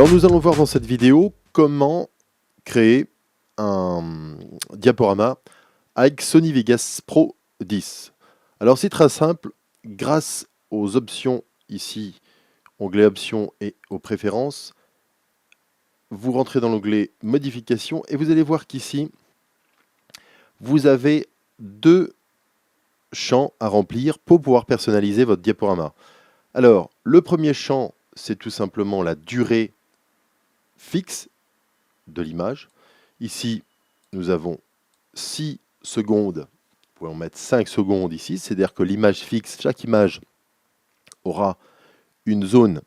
Alors nous allons voir dans cette vidéo comment créer un diaporama avec Sony Vegas Pro 10. Alors c'est très simple, grâce aux options ici, onglet options et aux préférences, vous rentrez dans l'onglet modifications et vous allez voir qu'ici, vous avez deux champs à remplir pour pouvoir personnaliser votre diaporama. Alors le premier champ, c'est tout simplement la durée fixe de l'image. Ici, nous avons 6 secondes. Vous pouvez en mettre 5 secondes ici. C'est-à-dire que l'image fixe, chaque image aura une zone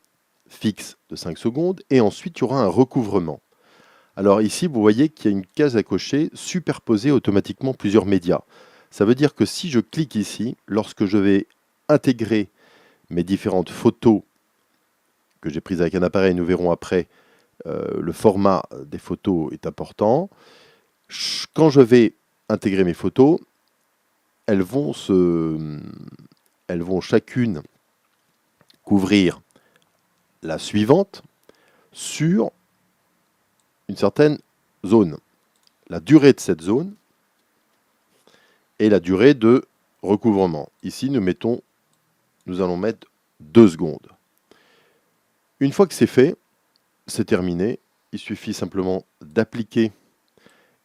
fixe de 5 secondes et ensuite il y aura un recouvrement. Alors ici, vous voyez qu'il y a une case à cocher, superposer automatiquement plusieurs médias. Ça veut dire que si je clique ici, lorsque je vais intégrer mes différentes photos que j'ai prises avec un appareil, nous verrons après, le format des photos est important. Quand je vais intégrer mes photos, elles vont chacune couvrir la suivante sur une certaine zone. La durée de cette zone et la durée de recouvrement. Ici, nous allons mettre 2 secondes. Une fois que c'est fait, c'est terminé. Il suffit simplement d'appliquer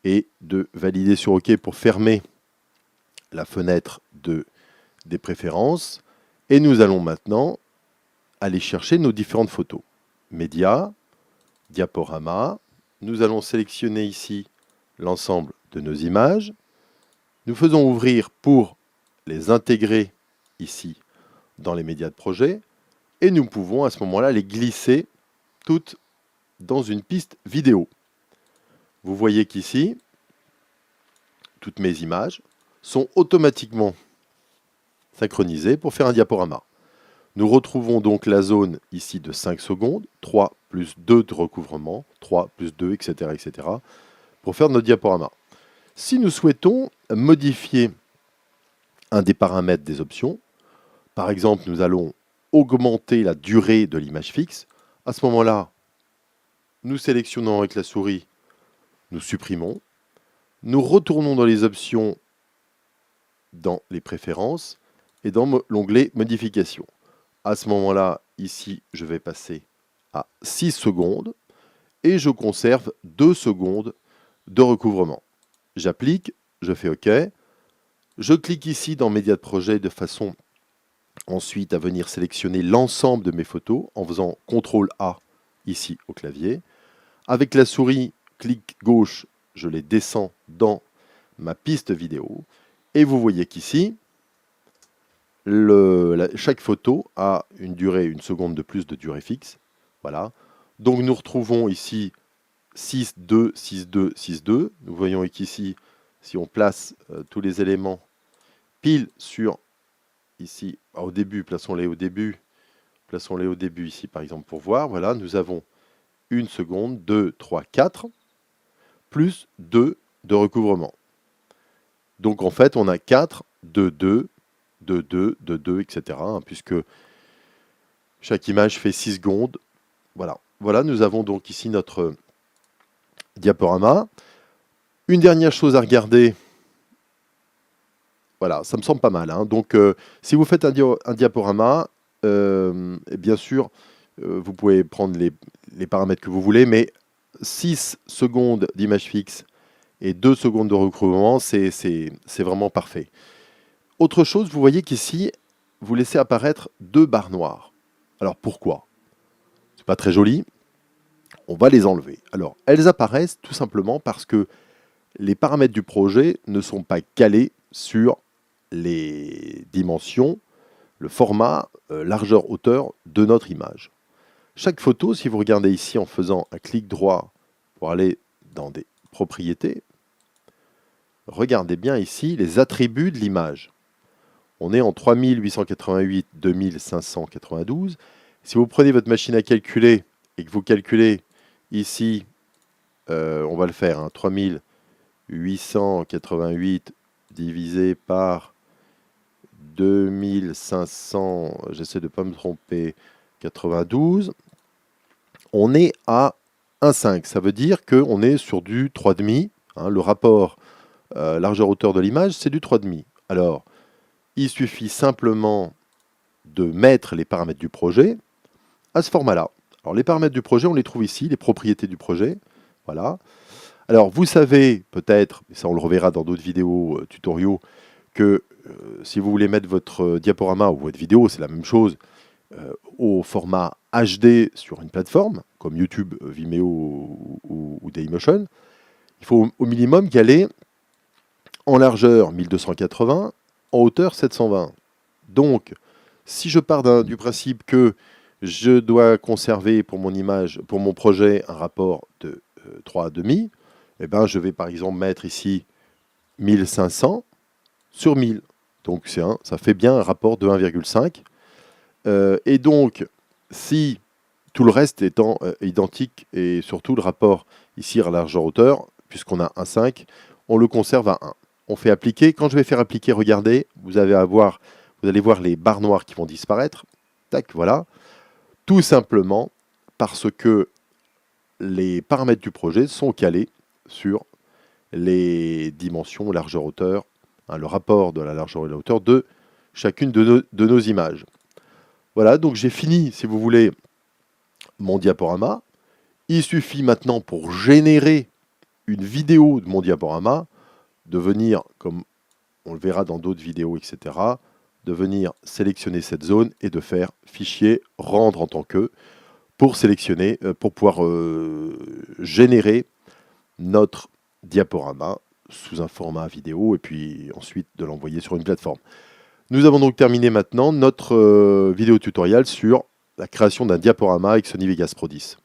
et de valider sur OK pour fermer la fenêtre des préférences. Et nous allons maintenant aller chercher nos différentes photos. Média, diaporama. Nous allons sélectionner ici l'ensemble de nos images. Nous faisons ouvrir pour les intégrer ici dans les médias de projet. Et nous pouvons à ce moment-là les glisser toutes dans une piste vidéo. Vous voyez qu'ici, toutes mes images sont automatiquement synchronisées pour faire un diaporama. Nous retrouvons donc la zone ici de 5 secondes, 3 plus 2 de recouvrement, 3 plus 2, etc., etc., pour faire notre diaporama. Si nous souhaitons modifier un des paramètres des options, par exemple, nous allons augmenter la durée de l'image fixe, à ce moment-là, nous sélectionnons avec la souris, nous supprimons, nous retournons dans les options, dans les préférences, et dans l'onglet modifications. À ce moment-là, ici, je vais passer à 6 secondes et je conserve 2 secondes de recouvrement. J'applique, je fais OK. Je clique ici dans Médias de projet de façon ensuite à venir sélectionner l'ensemble de mes photos en faisant CTRL A ici au clavier. Avec la souris, clic gauche, je les descends dans ma piste vidéo. Et vous voyez qu'ici, chaque photo a une durée, une seconde de plus de durée fixe. Voilà. Donc nous retrouvons ici 6, 2, 6, 2, 6, 2. Nous voyons qu'ici, si on place tous les éléments pile sur ici, au début, plaçons-les au début ici par exemple pour voir. Voilà, nous avons 1 seconde, 2, 3, 4, plus 2 de recouvrement. Donc en fait, on a 4, 2, 2, 2, 2, 2, 2, etc. Puisque chaque image fait 6 secondes. Voilà. Voilà, nous avons donc ici notre diaporama. Une dernière chose à regarder. Voilà, ça me semble pas mal. Hein. Donc, si vous faites un diaporama, bien sûr, vous pouvez prendre les paramètres que vous voulez, mais 6 secondes d'image fixe et 2 secondes de recouvrement, c'est vraiment parfait. Autre chose, vous voyez qu'ici, vous laissez apparaître 2 barres noires. Alors pourquoi? C'est pas très joli. On va les enlever. Alors, elles apparaissent tout simplement parce que les paramètres du projet ne sont pas calés sur les dimensions, le format, largeur, hauteur de notre image. Chaque photo, si vous regardez ici en faisant un clic droit pour aller dans des propriétés, regardez bien ici les attributs de l'image. On est en 3888 2592. Si vous prenez votre machine à calculer et que vous calculez ici, on va le faire, hein, 3888 divisé par 2500, j'essaie de ne pas me tromper, 92, on est à 1,5. Ça veut dire qu'on est sur du 3,5. Le rapport largeur-hauteur de l'image, c'est du 3,5. Alors, il suffit simplement de mettre les paramètres du projet à ce format-là. Alors, les paramètres du projet, on les trouve ici, les propriétés du projet. Voilà. Alors, vous savez peut-être, et ça on le reverra dans d'autres vidéos tutoriaux, que si vous voulez mettre votre diaporama ou votre vidéo, c'est la même chose, au format HD sur une plateforme, comme YouTube, Vimeo ou Dailymotion, il faut au minimum y aller en largeur 1280, en hauteur 720. Donc, si je pars du principe que je dois conserver pour mon image, pour mon projet, un rapport de 3,5, eh ben, je vais par exemple mettre ici 1500 sur 1000. Donc ça fait bien un rapport de 1,5. Et donc, si tout le reste étant identique, et surtout le rapport ici à largeur-hauteur, puisqu'on a 1,5, on le conserve à 1. On fait appliquer. Quand je vais faire appliquer, regardez, vous allez voir les barres noires qui vont disparaître. Tac, voilà. Tout simplement parce que les paramètres du projet sont calés sur les dimensions largeur-hauteur, le rapport de la largeur et de la hauteur de chacune de nos images. Voilà, donc j'ai fini, si vous voulez, mon diaporama. Il suffit maintenant pour générer une vidéo de mon diaporama, de venir, comme on le verra dans d'autres vidéos, etc., de venir sélectionner cette zone et de faire fichier rendre en tant que pour sélectionner, pour pouvoir générer notre diaporama sous un format vidéo et puis ensuite de l'envoyer sur une plateforme. Nous avons donc terminé maintenant notre vidéo tutoriel sur la création d'un diaporama avec Sony Vegas Pro 10.